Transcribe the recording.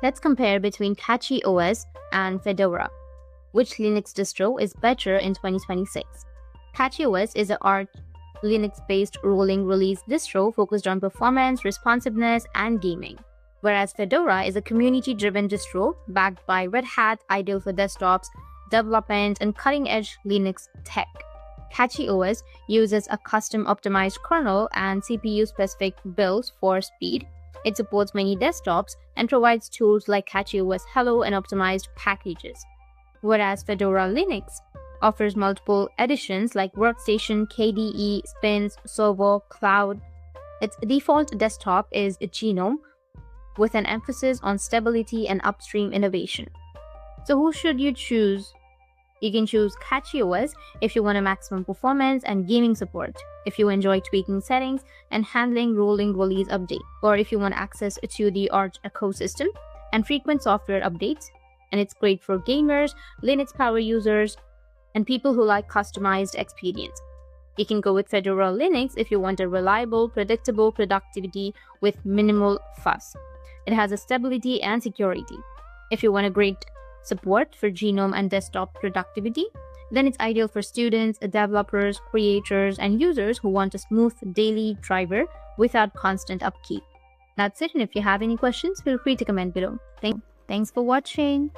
Let's compare between CachyOS and Fedora. Which Linux distro is better in 2026? CachyOS is an Arch Linux-based rolling release distro focused on performance, responsiveness, and gaming, whereas Fedora is a community-driven distro backed by Red Hat, ideal for desktops, development, and cutting-edge Linux tech. CachyOS uses a custom-optimized kernel and CPU-specific builds for speed. It supports many desktops and provides tools like CachyOS Hello and optimized packages, whereas Fedora Linux offers multiple editions like Workstation, KDE, Spins, Server, Cloud. Its default desktop is GNOME, with an emphasis on stability and upstream innovation. So who should you choose? You can choose CachyOS if you want a maximum performance and gaming support, if you enjoy tweaking settings and handling rolling release updates, or if you want access to the Arch ecosystem and frequent software updates. And it's great for gamers, Linux power users, and people who like customized experience. You can go with Fedora Linux if you want a reliable, predictable productivity with minimal fuss. It has a stability and security. If you want a great support for GNOME and desktop productivity, then it's ideal for students, developers, creators, and users who want a smooth daily driver without constant upkeep. That's it, and if you have any questions, feel free to comment below. Thanks for watching.